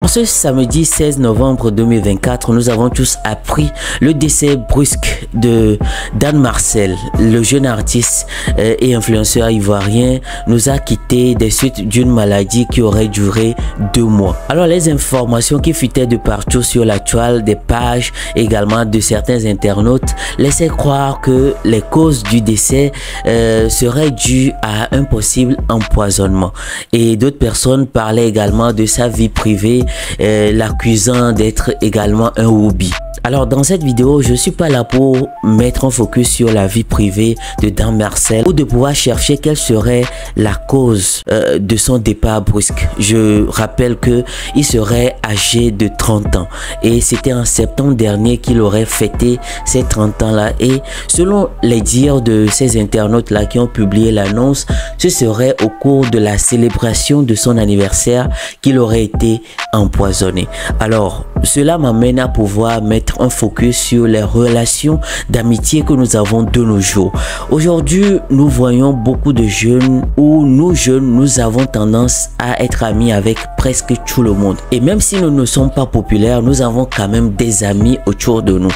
ce samedi 16 novembre 2024, nous avons tous appris le décès brusque de Dan Marcel, le jeune artiste et influenceur ivoirien, nous a quittés des suites d'une maladie qui aurait duré 2 mois. Alors les informations qui fuitaient de partout sur la toile, des pages également de certains internautes, laissaient croire que les causes du décès seraient dues à un possible empoisonnement. Et d'autres personnes parlaient également de sa vie privée, l'accusant d'être également un hobby. Alors dans cette vidéo, je suis pas là pour mettre un focus sur la vie privée de Dan Marcel ou de pouvoir chercher quelle serait la cause de son départ brusque. Je rappelle que il serait âgé de 30 ans et c'était en septembre dernier qu'il aurait fêté ses 30 ans là, et selon les dires de ces internautes là qui ont publié l'annonce, ce serait au cours de la célébration de son anniversaire qu'il aurait été empoisonné. Alors cela m'amène à pouvoir mettre un focus sur les relations d'amitié que nous avons de nos jours. Aujourd'hui, nous voyons beaucoup de jeunes où nous jeunes, nous avons tendance à être amis avec presque tout le monde. Et même si nous ne sommes pas populaires, nous avons quand même des amis autour de nous.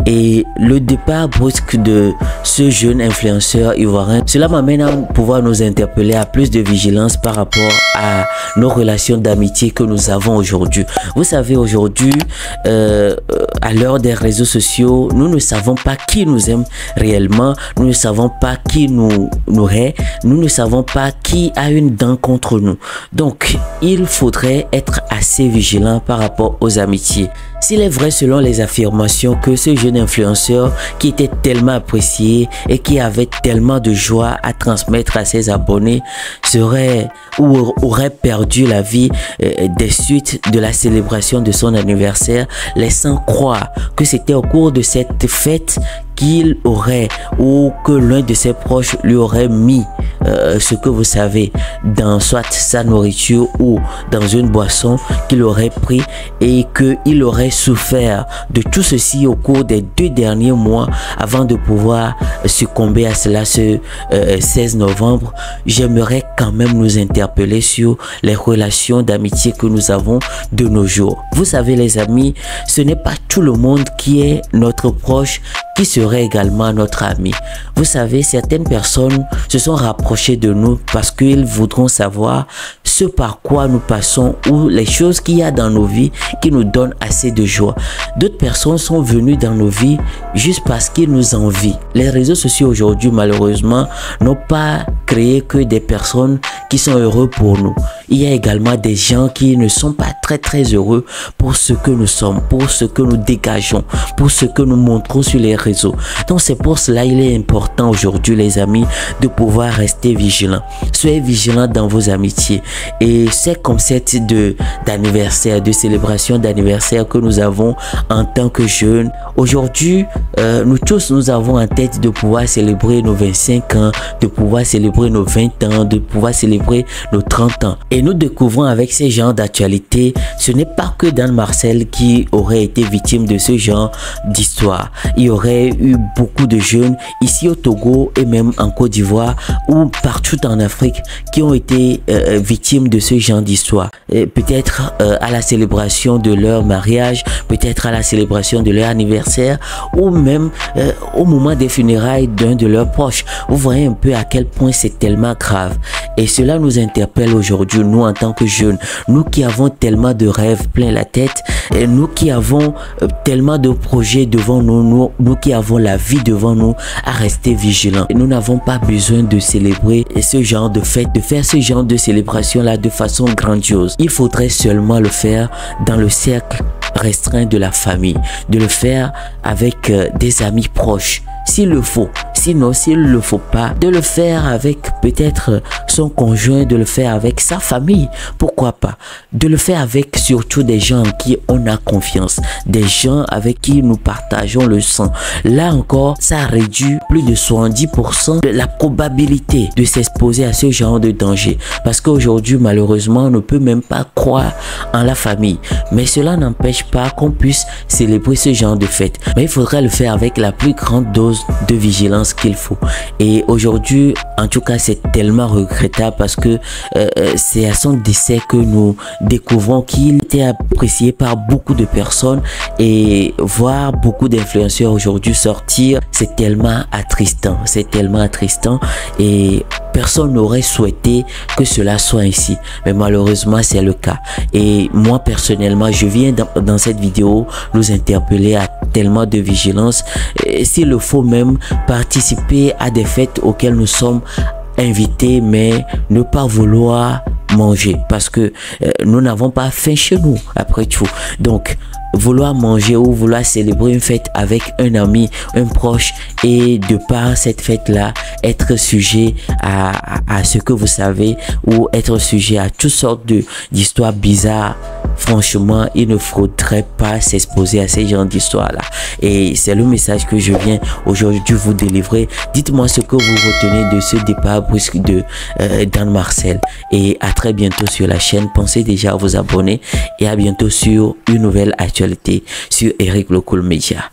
Et le départ brusque de ce jeune influenceur ivoirien, cela m'amène à pouvoir nous interpeller à plus de vigilance par rapport à nos relations d'amitié que nous avons aujourd'hui. Vous savez, aujourd'hui, à l'heure des réseaux sociaux, nous ne savons pas qui nous aime réellement, nous ne savons pas qui nous hait, nous ne savons pas qui a une dent contre nous. Donc, il faudrait être assez vigilant par rapport aux amitiés. S'il est vrai selon les affirmations que ce jeune influenceur qui était tellement apprécié et qui avait tellement de joie à transmettre à ses abonnés serait ou aurait perdu la vie des suites de la célébration de son anniversaire, laissant croire que c'était au cours de cette fête qu'il aurait ou que l'un de ses proches lui aurait mis ce que vous savez dans soit sa nourriture ou dans une boisson qu'il aurait pris, et qu'il aurait souffert de tout ceci au cours des 2 derniers mois avant de pouvoir succomber à cela ce 16 novembre. J'aimerais quand même nous interpeller sur les relations d'amitié que nous avons de nos jours. Vous savez les amis, ce n'est pas tout le monde qui est notre proche qui serait également notre ami. Vous savez, certaines personnes se sont rapprochées de nous parce qu'ils voudront savoir ce par quoi nous passons ou les choses qu'il y a dans nos vies qui nous donnent assez de joie. D'autres personnes sont venues dans nos vies juste parce qu'ils nous envient. Les réseaux sociaux aujourd'hui, malheureusement, n'ont pas créé que des personnes qui sont heureux pour nous. Il y a également des gens qui ne sont pas très heureux pour ce que nous sommes, pour ce que nous dégageons, pour ce que nous montrons sur les réseaux. Donc c'est pour cela il est important aujourd'hui les amis de pouvoir rester vigilants. Soyez vigilants dans vos amitiés. Et c'est comme cette d'anniversaire, de célébration d'anniversaire que nous avons en tant que jeunes. Aujourd'hui, nous tous nous avons en tête de pouvoir célébrer nos 25 ans, de pouvoir célébrer nos 20 ans, de pouvoir célébrer nos 30 ans. Et nous découvrons avec ces genres d'actualité, ce n'est pas que Dan Marcel qui aurait été victime de ce genre d'histoire. Il y aurait eu beaucoup de jeunes ici au Togo et même en Côte d'Ivoire ou partout en Afrique qui ont été victimes de ce genre d'histoire. Peut-être à la célébration de leur mariage, peut-être à la célébration de leur anniversaire ou même au moment des funérailles d'un de leurs proches. Vous voyez un peu à quel point c'est tellement grave. Et cela nous interpelle aujourd'hui, nous en tant que jeunes, nous qui avons tellement de rêves plein la tête, et nous qui avons tellement de projets devant nous, nous qui avons la vie devant nous, à rester vigilants. Et nous n'avons pas besoin de célébrer ce genre de fête, de faire ce genre de célébration là de façon grandiose. Il faudrait seulement le faire dans le cercle restreint de la famille, de le faire avec des amis proches s'il le faut. Sinon, s'il ne le faut pas, de le faire avec peut-être son conjoint, de le faire avec sa famille, pourquoi pas, de le faire avec surtout des gens en qui on a confiance, des gens avec qui nous partageons le sang. Là encore, ça réduit plus de 70% de la probabilité de s'exposer à ce genre de danger, parce qu'aujourd'hui malheureusement on ne peut même pas croire en la famille, Mais cela n'empêche pas qu'on puisse célébrer ce genre de fête. Mais il faudrait le faire avec la plus grande dose de vigilance qu'il faut. Et aujourd'hui, en tout cas, c'est tellement regrettable parce que c'est à son décès que nous découvrons qu'il était apprécié par beaucoup de personnes, et voir beaucoup d'influenceurs aujourd'hui sortir, c'est tellement attristant. C'est tellement attristant et personne n'aurait souhaité que cela soit ainsi, mais malheureusement c'est le cas. Et moi personnellement, je viens dans cette vidéo nous interpeller à tellement de vigilance, s'il le faut même participer à des fêtes auxquelles nous sommes invités, mais ne pas vouloir manger parce que nous n'avons pas faim chez nous après tout. Donc vouloir manger ou vouloir célébrer une fête avec un ami, un proche, et de par cette fête là être sujet à ce que vous savez, ou être sujet à toutes sortes d'histoires bizarres, franchement il ne faudrait pas s'exposer à ces genres d'histoires là. Et c'est le message que je viens aujourd'hui vous délivrer. Dites-moi ce que vous retenez de ce départ brusque de Dan Marcel, et à très bientôt sur la chaîne. Pensez déjà à vous abonner et à bientôt sur une nouvelle actualité sur Eric Le Cool Media.